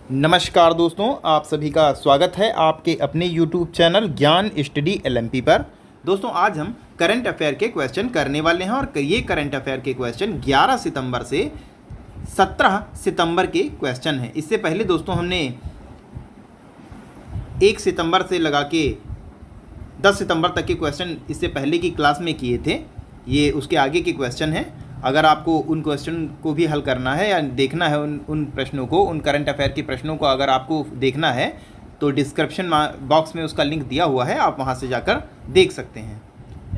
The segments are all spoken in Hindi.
नमस्कार दोस्तों, आप सभी का स्वागत है आपके अपने YouTube चैनल ज्ञान स्टडी LMP पर। दोस्तों आज हम करंट अफेयर के क्वेश्चन करने वाले हैं और ये करंट अफेयर के क्वेश्चन 11 सितंबर से 17 सितंबर के क्वेश्चन हैं। इससे पहले दोस्तों हमने 1 सितंबर से लगा के 10 सितंबर तक के क्वेश्चन इससे पहले की क्लास में किए थे। ये उसके आगे के क्वेश्चन हैं। अगर आपको उन क्वेश्चन को भी हल करना है या देखना है उन प्रश्नों को, उन करंट अफेयर के प्रश्नों को अगर आपको देखना है तो डिस्क्रिप्शन बॉक्स में उसका लिंक दिया हुआ है, आप वहां से जाकर देख सकते हैं।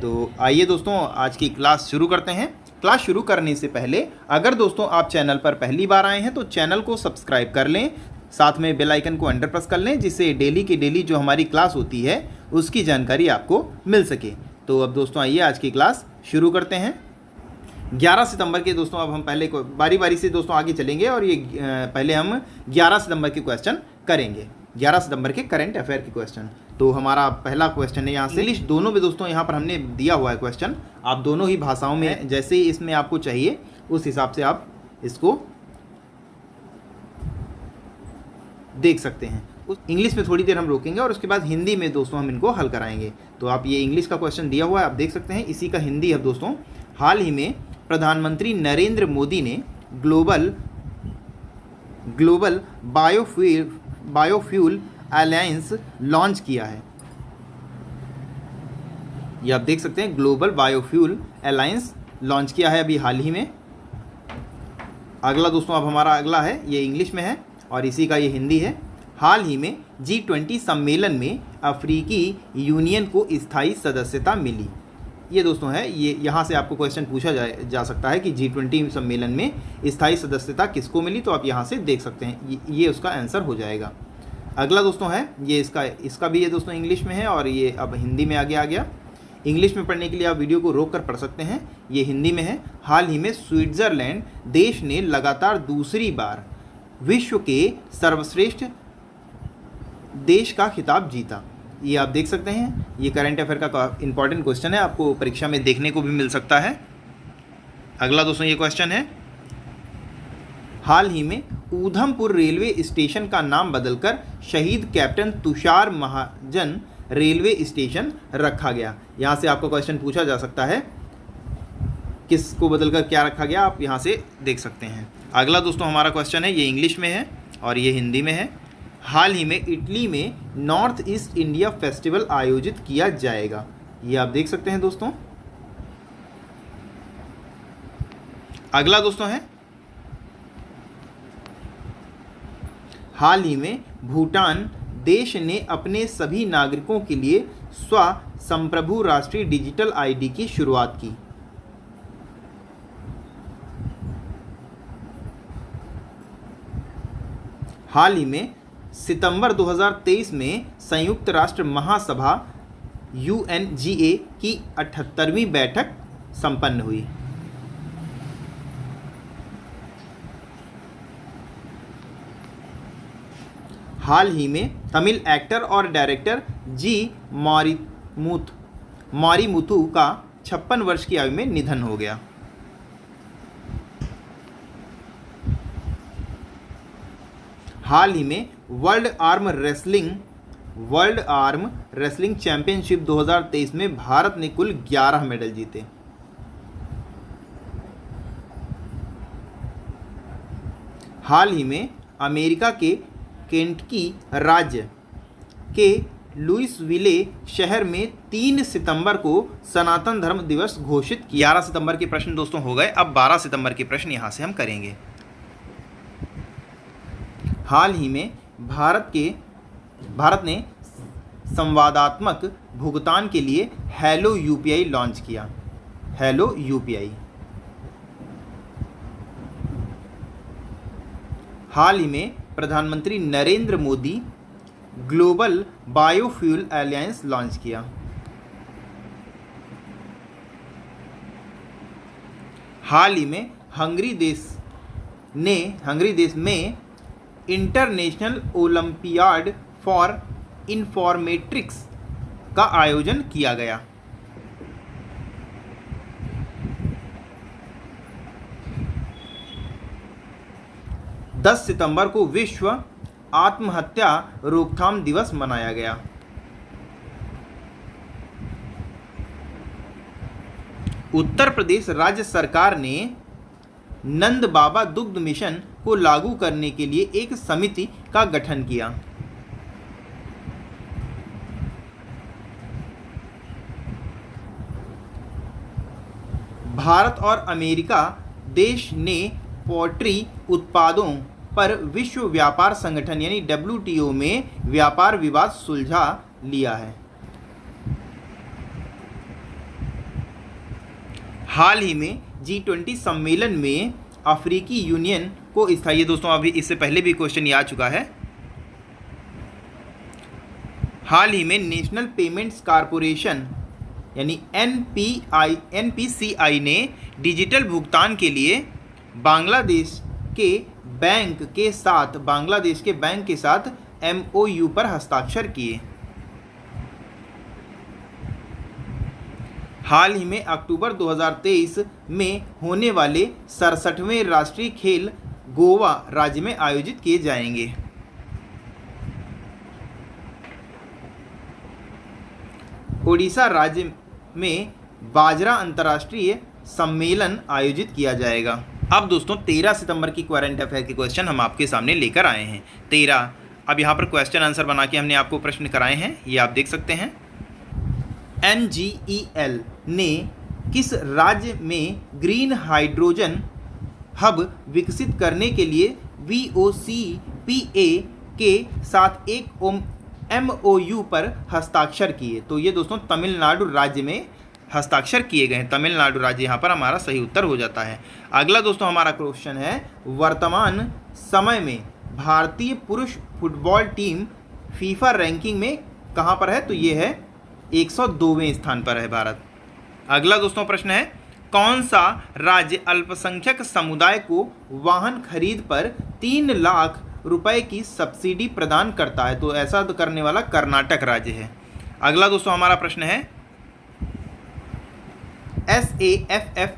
तो आइए दोस्तों आज की क्लास शुरू करते हैं। क्लास शुरू करने से पहले अगर दोस्तों आप चैनल पर पहली बार आए हैं तो चैनल को सब्सक्राइब कर लें, साथ में बेल आइकन को अंडर प्रेस कर लें, जिससे डेली की डेली जो हमारी क्लास होती है उसकी जानकारी आपको मिल सके। तो अब दोस्तों आइए आज की क्लास शुरू करते हैं। 11 सितंबर के दोस्तों अब हम पहले को बारी बारी से दोस्तों आगे चलेंगे और ये पहले हम 11 सितंबर के क्वेश्चन करेंगे। 11 सितंबर के करंट अफेयर के क्वेश्चन। तो हमारा पहला क्वेश्चन है यहाँ से इंग्लिश दोनों में दोस्तों यहाँ पर हमने दिया हुआ है क्वेश्चन। आप दोनों ही भाषाओं में जैसे ही इसमें आपको चाहिए उस हिसाब से आप इसको देख सकते हैं। इंग्लिश में थोड़ी देर हम रोकेंगे और उसके बाद हिंदी में दोस्तों हम इनको हल कराएंगे। तो आप ये इंग्लिश का क्वेश्चन दिया हुआ है, आप देख सकते हैं। इसी का हिंदी है दोस्तों। हाल ही में प्रधानमंत्री नरेंद्र मोदी ने ग्लोबल बायोफ्यूल अलायंस लॉन्च किया है। ये आप देख सकते हैं, ग्लोबल बायोफ्यूल अलायंस लॉन्च किया है अभी हाल ही में। अगला दोस्तों अब हमारा अगला है, ये इंग्लिश में है और इसी का ये हिंदी है। हाल ही में G20 सम्मेलन में अफ्रीकी यूनियन को स्थायी सदस्यता मिली। ये दोस्तों है, ये यहाँ से आपको क्वेश्चन पूछा जा सकता है कि G20 सम्मेलन में स्थायी सदस्यता किसको मिली, तो आप यहाँ से देख सकते हैं। ये उसका आंसर हो जाएगा। अगला दोस्तों है, ये इसका भी ये दोस्तों इंग्लिश में है और ये अब हिंदी में आगे आ गया। इंग्लिश में पढ़ने के लिए आप वीडियो को रोक कर पढ़ सकते हैं। ये हिंदी में है। हाल ही में स्विट्ज़रलैंड देश ने लगातार दूसरी बार विश्व के सर्वश्रेष्ठ देश का खिताब जीता। ये आप देख सकते हैं। ये करंट अफेयर का इंपॉर्टेंट क्वेश्चन है, आपको परीक्षा में देखने को भी मिल सकता है। अगला दोस्तों ये क्वेश्चन है, हाल ही में ऊधमपुर रेलवे स्टेशन का नाम बदलकर शहीद कैप्टन तुषार महाजन रेलवे स्टेशन रखा गया। यहाँ से आपको क्वेश्चन पूछा जा सकता है किसको बदलकर क्या रखा गया, आप यहाँ से देख सकते हैं। अगला दोस्तों हमारा क्वेश्चन है, ये इंग्लिश में है और ये हिंदी में है। हाल ही में इटली में नॉर्थ ईस्ट इंडिया फेस्टिवल आयोजित किया जाएगा। ये आप देख सकते हैं दोस्तों। अगला दोस्तों है, हाल ही में भूटान देश ने अपने सभी नागरिकों के लिए स्वसंप्रभु राष्ट्रीय डिजिटल आईडी की शुरुआत की। हाल ही में सितंबर 2023 में संयुक्त राष्ट्र महासभा UNGA की 78वीं बैठक संपन्न हुई। हाल ही में तमिल एक्टर और डायरेक्टर जी मारीमुथु का 56 वर्ष की आयु में निधन हो गया। हाल ही में वर्ल्ड आर्म रेसलिंग चैंपियनशिप 2023 में भारत ने कुल 11 मेडल जीते। हाल ही में अमेरिका के केंटकी राज्य के लुइसविले शहर में 3 सितंबर को सनातन धर्म दिवस घोषित किया। 11 सितंबर के प्रश्न दोस्तों हो गए। अब 12 सितंबर के प्रश्न यहाँ से हम करेंगे। हाल ही में भारत ने संवादात्मक भुगतान के लिए हेलो UPI लॉन्च किया। Hello UPI। हाल ही में प्रधानमंत्री Narendra Modi global biofuel alliance launch किया। हाल ही में हंगरी देश में इंटरनेशनल ओलंपियाड फॉर इंफॉर्मेटिक्स का आयोजन किया गया। 10 सितंबर को विश्व आत्महत्या रोकथाम दिवस मनाया गया? उत्तर प्रदेश राज्य सरकार ने नंद बाबा दुग्ध मिशन को लागू करने के लिए एक समिति का गठन किया। भारत और अमेरिका देश ने पोल्ट्री उत्पादों पर विश्व व्यापार संगठन यानी WTO में व्यापार विवाद सुलझा लिया है। हाल ही में G20 सम्मेलन में अफ्रीकी यूनियन को स्थायी, दोस्तों अभी इससे पहले भी क्वेश्चन ये आ चुका है, हाल ही में नेशनल पेमेंट्स कॉरपोरेशन यानी NPCI ने डिजिटल भुगतान के लिए बांग्लादेश के बैंक के साथ MOU पर हस्ताक्षर किए। हाल ही में अक्टूबर 2023 में होने वाले 67वें राष्ट्रीय खेल गोवा राज्य में आयोजित किए जाएंगे। ओडिशा राज्य में बाजरा अंतर्राष्ट्रीय सम्मेलन आयोजित किया जाएगा। अब दोस्तों 13 सितंबर की करंट अफेयर के क्वेश्चन हम आपके सामने लेकर आए हैं। 13 अब यहाँ पर क्वेश्चन आंसर बना के हमने आपको प्रश्न कराए हैं, ये आप देख सकते हैं। NGEL ने किस राज्य में ग्रीन हाइड्रोजन हब विकसित करने के लिए VOCPA के साथ एक MOU पर हस्ताक्षर किए? तो ये दोस्तों तमिलनाडु राज्य में हस्ताक्षर किए गए हैं। तमिलनाडु राज्य यहाँ पर हमारा सही उत्तर हो जाता है। अगला दोस्तों हमारा क्वेश्चन है, वर्तमान समय में भारतीय पुरुष फुटबॉल टीम फीफा रैंकिंग में कहाँ पर है? तो ये है 102वें स्थान पर है भारत। अगला दोस्तों प्रश्न है, कौन सा राज्य अल्पसंख्यक समुदाय को वाहन खरीद पर 3 लाख रुपए की सब्सिडी प्रदान करता है? तो ऐसा करने वाला कर्नाटक राज्य है। अगला दोस्तों हमारा प्रश्न है, SAFF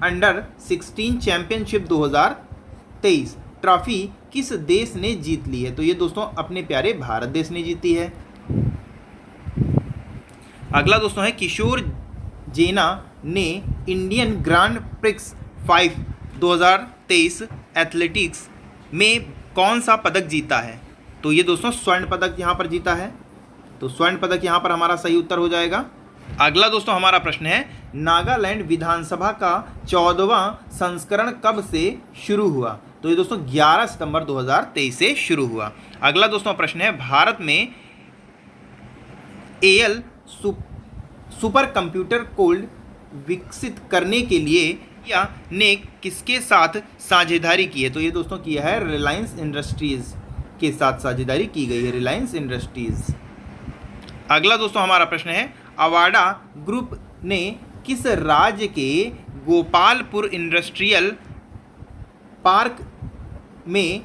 अंडर 16 चैंपियनशिप 2023 ट्रॉफी किस देश ने जीत ली है? तो ये दोस्तों अपने प्यारे भारत देश ने जीती है। अगला दोस्तों है, किशोर जेना ने इंडियन ग्रांड प्रिक्स 5 2023 एथलेटिक्स में कौन सा पदक जीता है? तो ये दोस्तों स्वर्ण पदक यहाँ पर जीता है। तो स्वर्ण पदक यहाँ पर हमारा सही उत्तर हो जाएगा। अगला दोस्तों हमारा प्रश्न है, नागालैंड विधानसभा का 14वां संस्करण कब से शुरू हुआ? तो ये दोस्तों 11 सितंबर 2023 से शुरू हुआ। अगला दोस्तों प्रश्न है, भारत में AL सुपर कंप्यूटर कोड विकसित करने के लिए या ने किसके साथ साझेदारी की है? तो ये दोस्तों किया है रिलायंस इंडस्ट्रीज़ के साथ साझेदारी की गई है, रिलायंस इंडस्ट्रीज़। अगला दोस्तों हमारा प्रश्न है, अवाडा ग्रुप ने किस राज्य के गोपालपुर इंडस्ट्रियल पार्क में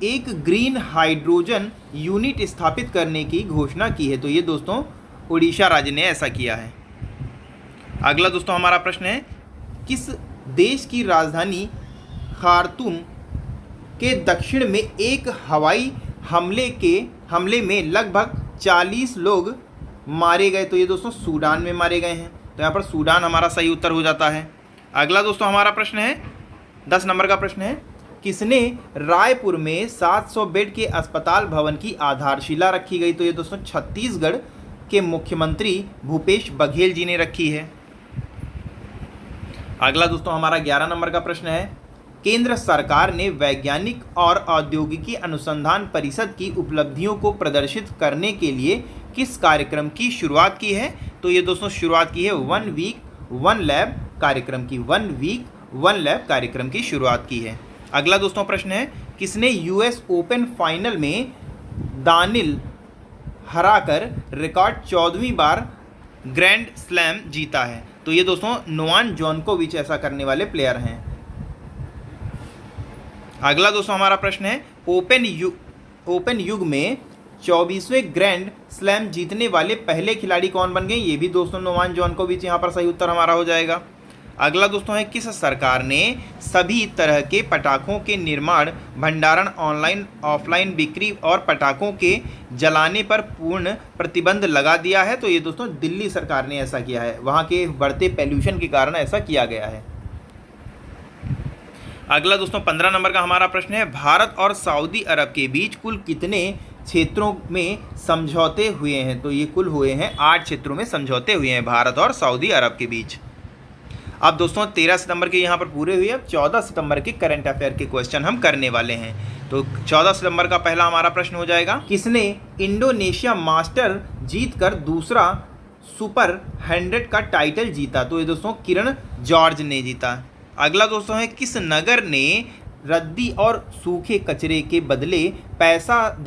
एक ग्रीन हाइड्रोजन यूनिट स्थापित करने की घोषणा की है? तो ये दोस्तों उड़ीसा राज्य ने ऐसा किया है। अगला दोस्तों हमारा प्रश्न है, किस देश की राजधानी खार्तूम के दक्षिण में एक हवाई हमले में लगभग 40 लोग मारे गए? तो ये दोस्तों सूडान में मारे गए हैं। तो यहाँ पर सूडान हमारा सही उत्तर हो जाता है। अगला दोस्तों हमारा प्रश्न है, 10 नंबर का प्रश्न है, किसने रायपुर में 700 बेड के अस्पताल भवन की आधारशिला रखी गई? तो ये दोस्तों छत्तीसगढ़ के मुख्यमंत्री भूपेश बघेल जी ने रखी है। अगला दोस्तों हमारा 11 नंबर का प्रश्न है, केंद्र सरकार ने वैज्ञानिक और औद्योगिकी अनुसंधान परिषद की उपलब्धियों को प्रदर्शित करने के लिए किस कार्यक्रम की शुरुआत की है? तो ये दोस्तों शुरुआत की है 1 वीक 1 लैब कार्यक्रम की, 1 वीक 1 लैब कार्यक्रम की शुरुआत की है। अगला दोस्तों प्रश्न है, किसने US ओपन फाइनल में दानिल हराकर रिकॉर्ड 14वीं बार ग्रैंड स्लैम जीता है? तो ये दोस्तों नोवाक जोकोविच ऐसा करने वाले प्लेयर हैं। अगला दोस्तों हमारा प्रश्न है, ओपन युग में 24वें ग्रैंड स्लैम जीतने वाले पहले खिलाड़ी कौन बन गए? ये भी दोस्तों नोवाक जोकोविच यहाँ पर सही उत्तर हमारा हो जाएगा। अगला दोस्तों है किस सरकार ने सभी तरह के पटाखों के निर्माण, भंडारण, ऑनलाइन ऑफलाइन बिक्री और पटाखों के जलाने पर पूर्ण प्रतिबंध लगा दिया है? तो ये दोस्तों दिल्ली सरकार ने ऐसा किया है, वहाँ के बढ़ते पॉल्यूशन के कारण ऐसा किया गया है। अगला दोस्तों 15 नंबर का हमारा प्रश्न है, भारत और सऊदी अरब के बीच कुल कितने क्षेत्रों में समझौते हुए हैं? तो ये कुल हुए हैं 8 क्षेत्रों में समझौते हुए हैं भारत और सऊदी अरब के बीच। अब दोस्तों 13 सितंबर के यहाँ पर पूरे हुए, अब 14 सितंबर के करंट अफेयर के क्वेश्चन हम करने वाले हैं। तो 14 सितंबर का पहला हमारा प्रश्न हो जाएगा, किसने इंडोनेशिया मास्टर जीतकर दूसरा सुपर 100 का टाइटल जीता? तो ये दोस्तों किरण जॉर्ज ने जीता। अगला दोस्तों है, किस नगर ने रद्दी और सूखे कचरे के बदले पैसा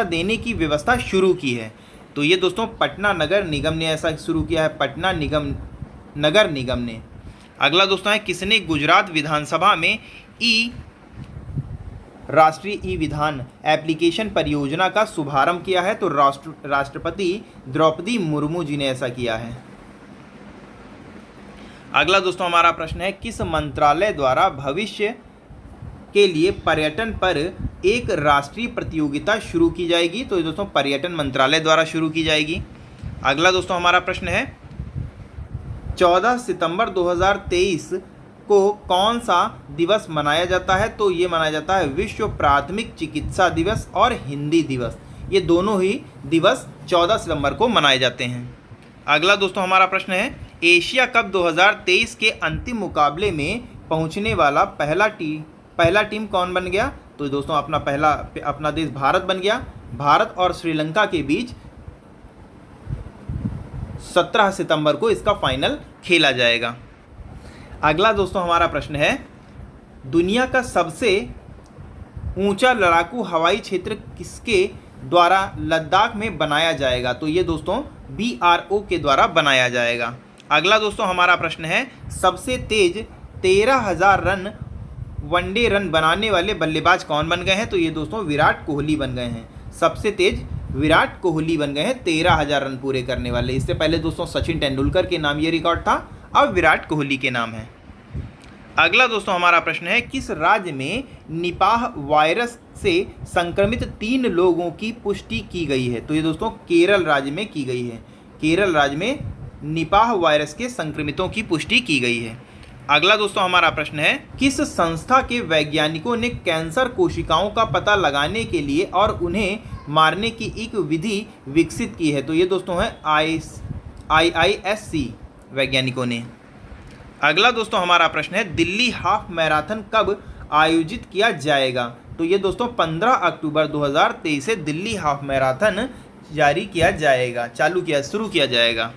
देने की व्यवस्था शुरू की है? तो ये दोस्तों पटना नगर निगम ने ऐसा शुरू किया है, पटना नगर निगम ने। अगला दोस्तों है, किसने गुजरात विधानसभा में राष्ट्रीय ई विधान एप्लीकेशन परियोजना का शुभारंभ किया है? तो राष्ट्रपति द्रौपदी मुर्मू जी ने ऐसा किया है। अगला दोस्तों हमारा प्रश्न है, किस मंत्रालय द्वारा भविष्य के लिए पर्यटन पर एक राष्ट्रीय प्रतियोगिता शुरू की जाएगी? तो ये दोस्तों पर्यटन मंत्रालय द्वारा शुरू की जाएगी। अगला दोस्तों हमारा प्रश्न है, 14 सितंबर 2023 को कौन सा दिवस मनाया जाता है? तो ये मनाया जाता है विश्व प्राथमिक चिकित्सा दिवस और हिंदी दिवस। ये दोनों ही दिवस 14 सितंबर को मनाए जाते हैं। अगला दोस्तों हमारा प्रश्न है, एशिया कप 2023 के अंतिम मुकाबले में पहुंचने वाला पहला टीम कौन बन गया? तो दोस्तों अपना देश भारत बन गया। भारत और श्रीलंका के बीच 17 सितंबर को इसका फाइनल खेला जाएगा। अगला दोस्तों हमारा प्रश्न है, दुनिया का सबसे ऊंचा लड़ाकू हवाई क्षेत्र किसके द्वारा लद्दाख में बनाया जाएगा? तो ये दोस्तों BRO के द्वारा बनाया जाएगा। अगला दोस्तों हमारा प्रश्न है, सबसे तेज 13,000 रन वनडे रन बनाने वाले बल्लेबाज कौन बन गए हैं? तो ये दोस्तों विराट कोहली बन गए हैं। सबसे तेज विराट कोहली बन गए हैं 13,000 रन पूरे करने वाले। इससे पहले दोस्तों सचिन तेंदुलकर के नाम ये रिकॉर्ड था, अब विराट कोहली के नाम है। अगला दोस्तों हमारा प्रश्न है, किस राज्य में निपाह वायरस से संक्रमित 3 लोगों की पुष्टि की गई है? तो ये दोस्तों केरल राज्य में की गई है। केरल राज्य में निपाह वायरस के संक्रमितों की पुष्टि की गई है। अगला दोस्तों हमारा प्रश्न है, किस संस्था के वैज्ञानिकों ने कैंसर कोशिकाओं का पता लगाने के लिए और उन्हें मारने की एक विधि विकसित की है? तो ये दोस्तों है IISc वैज्ञानिकों ने। अगला दोस्तों हमारा प्रश्न है, दिल्ली हाफ मैराथन कब आयोजित किया जाएगा? तो ये दोस्तों 15 अक्टूबर 2023 से दिल्ली हाफ मैराथन शुरू किया जाएगा।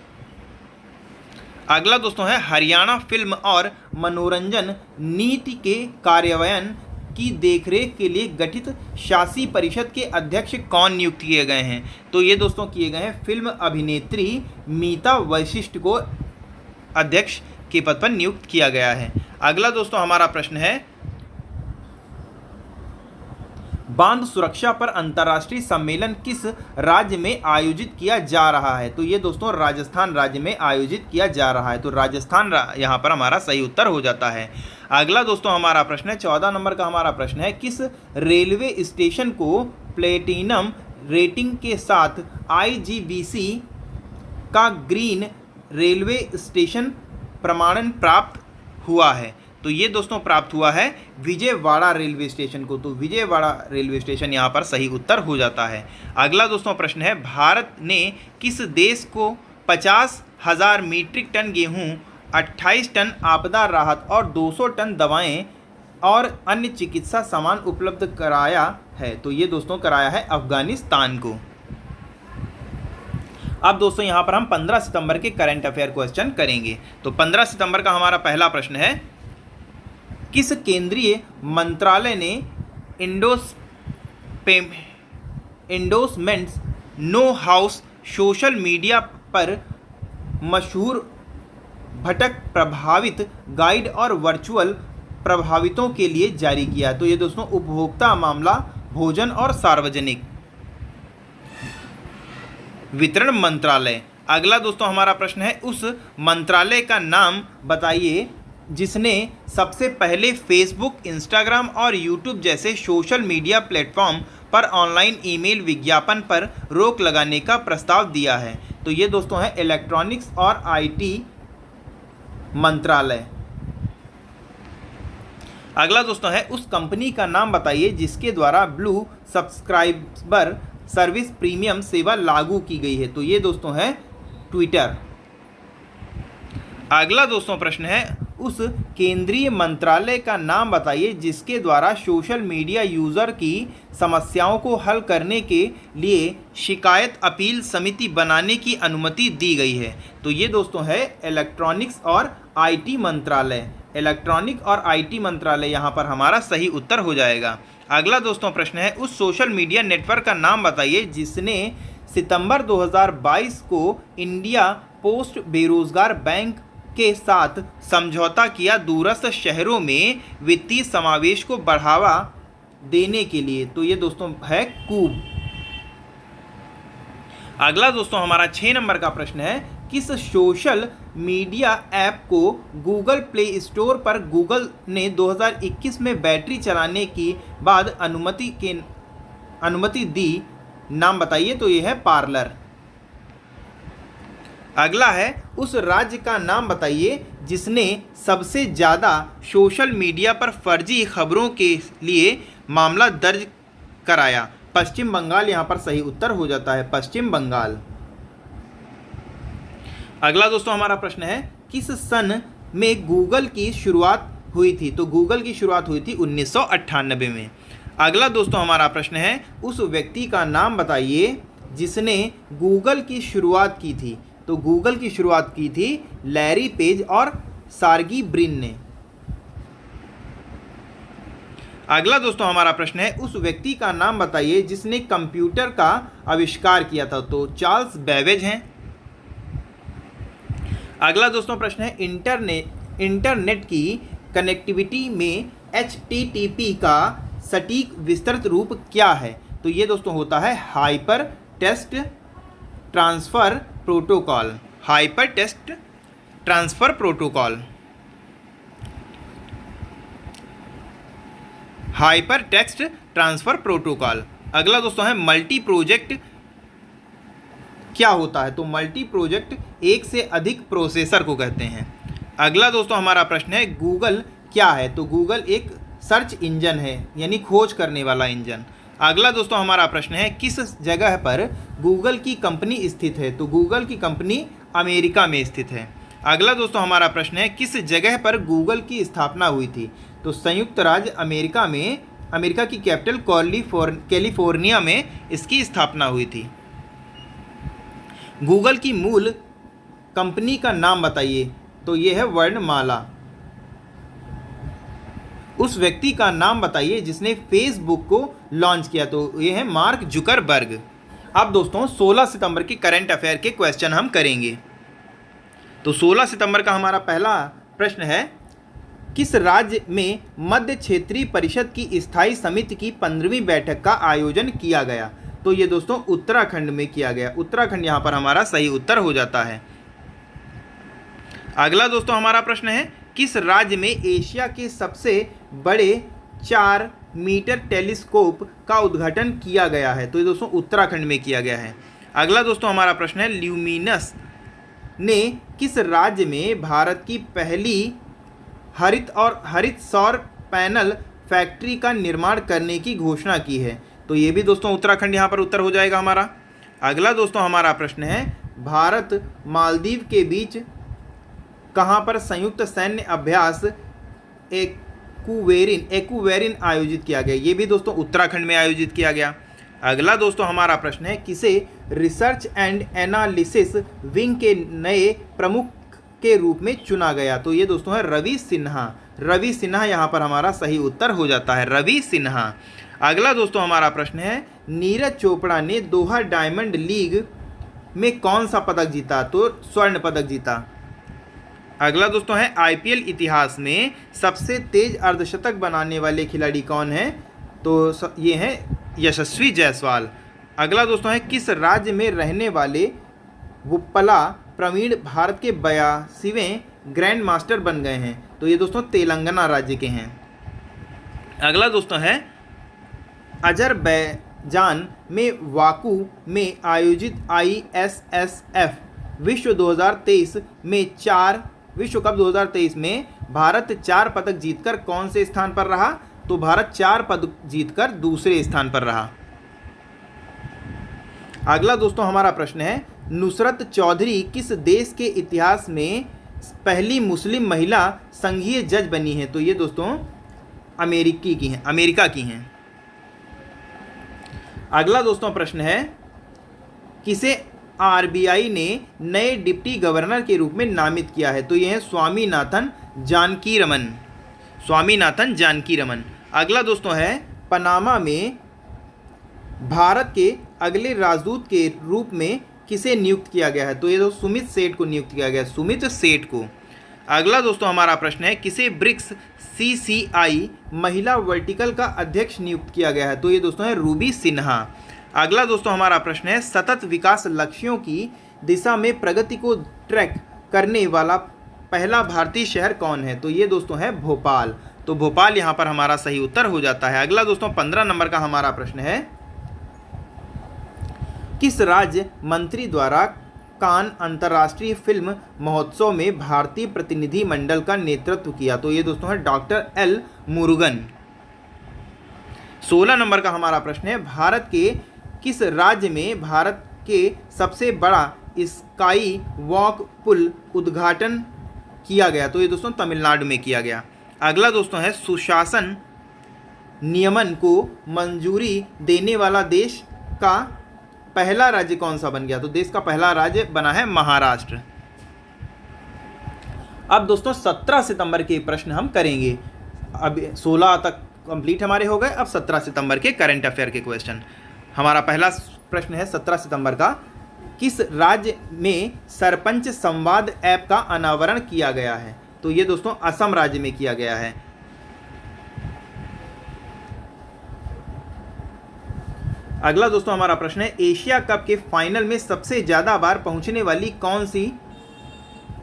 अगला दोस्तों है, हरियाणा फिल्म और मनोरंजन नीति के कार्यान्वयन की देखरेख के लिए गठित शासी परिषद के अध्यक्ष कौन नियुक्त किए गए हैं? तो ये दोस्तों किए गए हैं फिल्म अभिनेत्री मीता वशिष्ठ को अध्यक्ष के पद पर नियुक्त किया गया है। अगला दोस्तों हमारा प्रश्न है, बांध सुरक्षा पर अंतर्राष्ट्रीय सम्मेलन किस राज्य में आयोजित किया जा रहा है? तो ये दोस्तों राजस्थान राज्य में आयोजित किया जा रहा है। तो राजस्थान यहाँ पर हमारा सही उत्तर हो जाता है। अगला दोस्तों हमारा प्रश्न है, 14 नंबर का हमारा प्रश्न है, किस रेलवे स्टेशन को प्लेटिनम रेटिंग के साथ IGBC का ग्रीन रेलवे स्टेशन प्रमाणन प्राप्त हुआ है? तो ये दोस्तों प्राप्त हुआ है विजयवाड़ा रेलवे स्टेशन को। तो विजयवाड़ा रेलवे स्टेशन यहाँ पर सही उत्तर हो जाता है। अगला दोस्तों प्रश्न है, भारत ने किस देश को 50,000 मीट्रिक टन गेहूं, 28 टन आपदा राहत और 200 टन दवाएं और अन्य चिकित्सा सामान उपलब्ध कराया है? तो ये दोस्तों कराया है अफगानिस्तान को। अब दोस्तों यहाँ पर हम 15 सितंबर के करंट अफेयर क्वेश्चन करेंगे। तो 15 सितंबर का हमारा पहला प्रश्न है, किस केंद्रीय मंत्रालय ने एंडोसमेंट्स नो हाउस सोशल मीडिया पर मशहूर भटक प्रभावित गाइड और वर्चुअल प्रभावितों के लिए जारी किया? तो ये दोस्तों उपभोक्ता मामला, भोजन और सार्वजनिक वितरण मंत्रालय अगला दोस्तों हमारा प्रश्न है, उस मंत्रालय का नाम बताइए जिसने सबसे पहले फेसबुक, इंस्टाग्राम और यूट्यूब जैसे सोशल मीडिया प्लेटफॉर्म पर ऑनलाइन ईमेल विज्ञापन पर रोक लगाने का प्रस्ताव दिया है। तो ये दोस्तों है इलेक्ट्रॉनिक्स और आईटी मंत्रालय। अगला दोस्तों है, उस कंपनी का नाम बताइए जिसके द्वारा ब्लू सब्सक्राइबर सर्विस प्रीमियम सेवा लागू की गई है। तो ये दोस्तों है ट्विटर। अगला दोस्तों प्रश्न है, उस केंद्रीय मंत्रालय का नाम बताइए जिसके द्वारा सोशल मीडिया यूज़र की समस्याओं को हल करने के लिए शिकायत अपील समिति बनाने की अनुमति दी गई है। तो ये दोस्तों है इलेक्ट्रॉनिक्स और आईटी मंत्रालय। इलेक्ट्रॉनिक और आईटी मंत्रालय यहाँ पर हमारा सही उत्तर हो जाएगा। अगला दोस्तों प्रश्न है, उस सोशल मीडिया नेटवर्क का नाम बताइए जिसने सितंबर 2022 को इंडिया पोस्ट बेरोजगार बैंक के साथ समझौता किया दूरस्थ शहरों में वित्तीय समावेश को बढ़ावा देने के लिए। तो ये दोस्तों है कूब। अगला दोस्तों हमारा 6 नंबर का प्रश्न है, किस सोशल मीडिया ऐप को गूगल प्ले स्टोर पर गूगल ने 2021 में बैटरी चलाने की बाद अनुमति दी? नाम बताइए। तो ये है पार्लर। अगला है, उस राज्य का नाम बताइए जिसने सबसे ज़्यादा सोशल मीडिया पर फर्जी खबरों के लिए मामला दर्ज कराया। पश्चिम बंगाल यहाँ पर सही उत्तर हो जाता है, पश्चिम बंगाल। अगला दोस्तों हमारा प्रश्न है, किस सन में गूगल की शुरुआत हुई थी? तो गूगल की शुरुआत हुई थी 1998 में। अगला दोस्तों हमारा प्रश्न है, उस व्यक्ति का नाम बताइए जिसने गूगल की शुरुआत की थी। तो गूगल की शुरुआत की थी लैरी पेज और सार्गी ब्रिन ने। अगला दोस्तों हमारा प्रश्न है, उस व्यक्ति का नाम बताइए जिसने कंप्यूटर का आविष्कार किया था। तो चार्ल्स बेबेज हैं। अगला दोस्तों प्रश्न है, इंटरनेट की कनेक्टिविटी में HTTP का सटीक विस्तृत रूप क्या है? तो ये दोस्तों होता है hyper text transfer protocol. Hyper text transfer protocol. Hyper text transfer protocol. अगला दोस्तों है, मल्टी प्रोजेक्ट क्या होता है? तो मल्टी प्रोजेक्ट एक से अधिक प्रोसेसर को कहते हैं। अगला दोस्तों हमारा प्रश्न है, गूगल क्या है? तो गूगल एक सर्च इंजन है, यानी खोज करने वाला इंजन। अगला दोस्तों हमारा प्रश्न है, किस जगह पर गूगल की कंपनी स्थित है? तो गूगल की कंपनी अमेरिका में स्थित है। अगला दोस्तों हमारा प्रश्न है, किस जगह पर गूगल की स्थापना हुई थी? तो संयुक्त राज्य अमेरिका में, अमेरिका की कैपिटल कैलिफोर्निया में इसकी स्थापना हुई थी। गूगल की मूल कंपनी का नाम बताइए। तो ये है वर्णमाला। उस व्यक्ति का नाम बताइए जिसने फेसबुक को लॉन्च किया। तो ये है मार्क जुकरबर्ग। अब दोस्तों 16 सितंबर के करंट अफेयर के क्वेश्चन हम करेंगे। तो 16 सितंबर का हमारा पहला प्रश्न है, किस राज्य में मध्य क्षेत्रीय परिषद की स्थायी समिति की 15वीं बैठक का आयोजन किया गया? तो ये दोस्तों उत्तराखंड में किया गया। उत्तराखंड यहाँ पर हमारा सही उत्तर हो जाता है। अगला दोस्तों हमारा प्रश्न है, किस राज्य में एशिया के सबसे बड़े 4 मीटर टेलीस्कोप का उद्घाटन किया गया है? तो ये दोस्तों उत्तराखंड में किया गया है। अगला दोस्तों हमारा प्रश्न है, ल्यूमिनस ने किस राज्य में भारत की पहली हरित सौर पैनल फैक्ट्री का निर्माण करने की घोषणा की है? तो ये भी दोस्तों उत्तराखंड यहाँ पर उत्तर हो जाएगा हमारा। अगला दोस्तों हमारा प्रश्न है, भारत मालदीव के बीच कहाँ पर संयुक्त सैन्य अभ्यास एक्वेरिन आयोजित किया गया? ये भी दोस्तों उत्तराखंड में आयोजित किया गया। अगला दोस्तों हमारा प्रश्न है, किसे रिसर्च एंड एनालिसिस विंग के नए प्रमुख के रूप में चुना गया? तो ये दोस्तों है रवि सिन्हा। रवि सिन्हा यहाँ पर हमारा सही उत्तर हो जाता है, रवि सिन्हा। अगला दोस्तों हमारा प्रश्न है, नीरज चोपड़ा ने दोहा डायमंड लीग में कौन सा पदक जीता? तो स्वर्ण पदक जीता। अगला दोस्तों है, IPL इतिहास में सबसे तेज अर्धशतक बनाने वाले खिलाड़ी कौन हैं? तो ये हैं यशस्वी जायसवाल। अगला दोस्तों है, किस राज्य में रहने वाले वुप्पला प्रवीण भारत के 82वें ग्रैंड मास्टर बन गए हैं। तो ये दोस्तों तेलंगाना राज्य के हैं। अगला दोस्तों है अजरबैजान में बाकू में आयोजित ISSF विश्व 2023 में विश्व कप 2023 में भारत 4 पदक जीतकर कौन से स्थान पर रहा? तो भारत 4 पदक जीतकर दूसरे स्थान पर रहा। अगला दोस्तों हमारा प्रश्न है नुसरत चौधरी किस देश के इतिहास में पहली मुस्लिम महिला संघीय जज बनी है? तो ये दोस्तों अमेरिका की हैं। अगला दोस्तों प्रश्न है किसे RBI ने नए डिप्टी गवर्नर के रूप में नामित किया है? तो ये है स्वामीनाथन जानकी रमन। अगला दोस्तों है पनामा में भारत के अगले राजदूत के रूप में किसे नियुक्त किया गया है? तो ये दोस्तों सुमित सेठ को नियुक्त किया गया है, सुमित सेठ को। अगला दोस्तों हमारा प्रश्न है किसे ब्रिक्स CCI महिला वर्टिकल का अध्यक्ष नियुक्त किया गया है? तो ये दोस्तों है रूबी सिन्हा। अगला दोस्तों हमारा प्रश्न है सतत विकास लक्ष्यों की दिशा में प्रगति को ट्रैक करने वाला पहला भारतीय शहर कौन है? तो ये दोस्तों है भोपाल। तो भोपाल यहाँ पर हमारा सही उत्तर हो जाता है। अगला दोस्तों 15 नंबर का हमारा प्रश्न है किस राज्य मंत्री द्वारा कान अंतर्राष्ट्रीय फिल्म महोत्सव में भारतीय प्रतिनिधि मंडल का नेतृत्व किया? तो ये दोस्तों है डॉक्टर L मुरुगन। 16 नंबर का हमारा प्रश्न है भारत के किस राज्य में भारत के सबसे बड़ा स्काई वॉक पुल उद्घाटन किया गया? तो ये दोस्तों तमिलनाडु में किया गया। अगला दोस्तों है सुशासन नियमन को मंजूरी देने वाला देश का पहला राज्य कौन सा बन गया? तो देश का पहला राज्य बना है महाराष्ट्र। अब दोस्तों 17 सितंबर के प्रश्न हम करेंगे। अब 16 तक कंप्लीट हमारे हो गए। अब 17 सितंबर के करंट अफेयर के क्वेश्चन। हमारा पहला प्रश्न है 17 सितंबर का किस राज्य में सरपंच संवाद ऐप का अनावरण किया गया है? तो ये दोस्तों असम राज्य में किया गया है। अगला दोस्तों हमारा प्रश्न है एशिया कप के फाइनल में सबसे ज़्यादा बार पहुंचने वाली कौन सी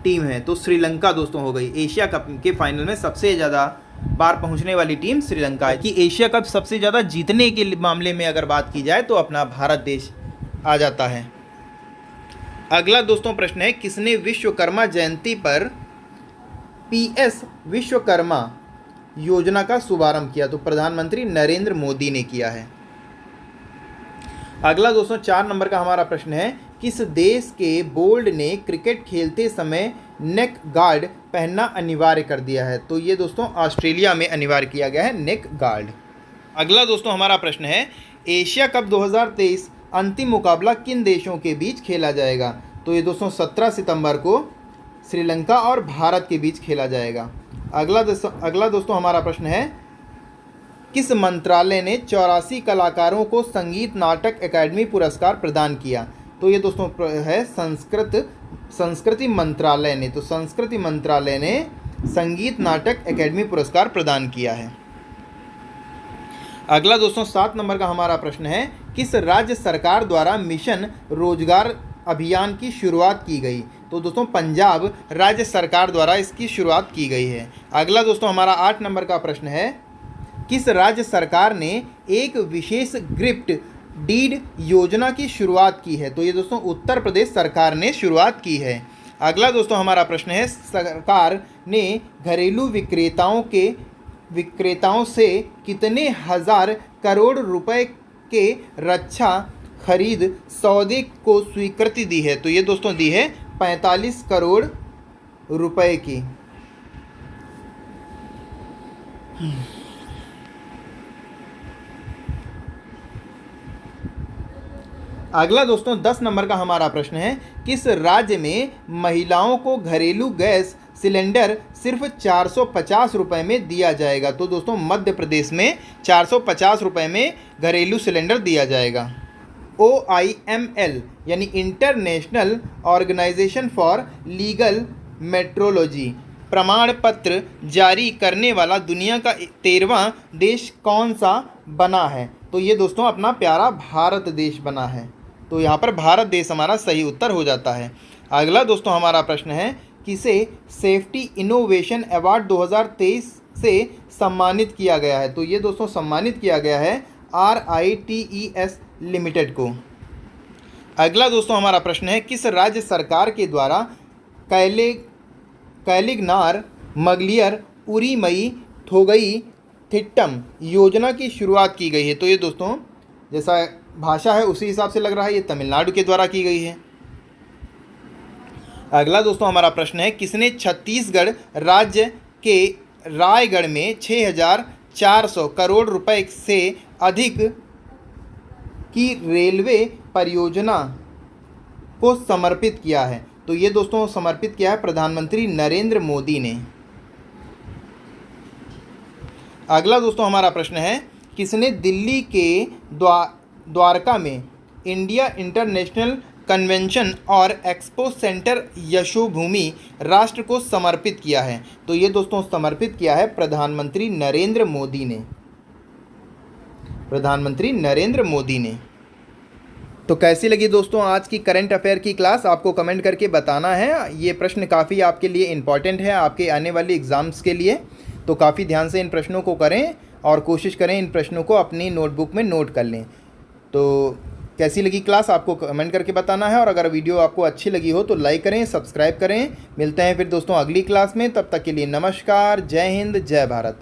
टीम है? तो श्रीलंका दोस्तों हो गई। एशिया कप के फाइनल में सबसे ज़्यादा बार पहुंचने वाली टीम श्रीलंका है। कि एशिया कप सबसे ज़्यादा जीतने के मामले में अगर बात की जाए तो अपना भारत देश आ जाता है। अगला दोस्तों प्रश्न है किसने विश्वकर्मा जयंती पर PS विश्वकर्मा योजना का शुभारंभ किया? तो प्रधानमंत्री नरेंद्र मोदी ने किया है। अगला दोस्तों 4 नंबर का हमारा प्रश्न है किस देश के बोर्ड ने क्रिकेट खेलते समय नेक गार्ड पहनना अनिवार्य कर दिया है? तो ये दोस्तों ऑस्ट्रेलिया में अनिवार्य किया गया है नेक गार्ड। अगला दोस्तों हमारा प्रश्न है एशिया कप 2023 अंतिम मुकाबला किन देशों के बीच खेला जाएगा? तो ये दोस्तों 17 सितंबर को श्रीलंका और भारत के बीच खेला जाएगा। अगला दोस्तों हमारा प्रश्न है किस मंत्रालय ने 84 कलाकारों को संगीत नाटक अकादमी पुरस्कार प्रदान किया? तो ये दोस्तों है संस्कृति मंत्रालय ने। तो संस्कृति मंत्रालय ने संगीत नाटक अकादमी पुरस्कार प्रदान किया है। अगला दोस्तों 7 नंबर का हमारा प्रश्न है किस राज्य सरकार द्वारा मिशन रोजगार अभियान की शुरुआत की गई? तो दोस्तों पंजाब राज्य सरकार द्वारा इसकी शुरुआत की गई है। अगला दोस्तों हमारा 8 नंबर का प्रश्न है किस राज्य सरकार ने एक विशेष गिफ्ट डीड योजना की शुरुआत की है? तो ये दोस्तों उत्तर प्रदेश सरकार ने शुरुआत की है। अगला दोस्तों हमारा प्रश्न है सरकार ने घरेलू विक्रेताओं से कितने हजार करोड़ रुपए के रक्षा खरीद सौदे को स्वीकृति दी है? तो ये दोस्तों दी है 45 करोड़ रुपए की। अगला दोस्तों 10 नंबर का हमारा प्रश्न है किस राज्य में महिलाओं को घरेलू गैस सिलेंडर सिर्फ 450 रुपये में दिया जाएगा? तो दोस्तों मध्य प्रदेश में 450 रुपये में घरेलू सिलेंडर दिया जाएगा। OIML यानी international organisation for legal metrology प्रमाण पत्र जारी करने वाला दुनिया का 13वां देश कौन सा बना है? तो ये दोस्तों अपना प्यारा भारत देश बना है। तो यहाँ पर भारत देश हमारा सही उत्तर हो जाता है। अगला दोस्तों हमारा प्रश्न है, किसे सेफ्टी इनोवेशन अवार्ड 2023 से सम्मानित किया गया है? तो ये दोस्तों सम्मानित किया गया है RITES लिमिटेड को। अगला दोस्तों हमारा प्रश्न है, किस राज्य सरकार के द्वारा कैलिगनार मंगलियर उरीमई थोगई थिट्टम योजना की शुरुआत की गई है? तो ये दोस्तों जैसा भाषा है उसी हिसाब से लग रहा है ये तमिलनाडु के द्वारा की गई है। अगला दोस्तों हमारा प्रश्न है, किसने छत्तीसगढ़ राज्य के रायगढ़ में 6,400 करोड़ रुपए से अधिक की रेलवे परियोजना को समर्पित किया है? तो ये दोस्तों समर्पित किया है प्रधानमंत्री नरेंद्र मोदी ने। अगला दोस्तों हमारा प्रश्न है, किसने दिल्ली के द्वारका में इंडिया इंटरनेशनल कन्वेंशन और एक्सपो सेंटर यशोभूमि राष्ट्र को समर्पित किया है? तो ये दोस्तों समर्पित किया है प्रधानमंत्री नरेंद्र मोदी ने। प्रधानमंत्री नरेंद्र मोदी ने। तो कैसी लगी दोस्तों आज की करंट अफेयर की क्लास? आपको कमेंट करके बताना है। ये प्रश्न काफ़ी आपके लिए इम्पॉर्टेंट है आपके आने वाले एग्ज़ाम्स के लिए, तो काफ़ी ध्यान से इन प्रश्नों को करें और कोशिश करें इन प्रश्नों को अपनी नोटबुक में नोट कर लें। तो कैसी लगी क्लास आपको कमेंट करके बताना है, और अगर वीडियो आपको अच्छी लगी हो तो लाइक करें, सब्सक्राइब करें। मिलते हैं फिर दोस्तों अगली क्लास में, तब तक के लिए नमस्कार, जय हिंद, जय भारत।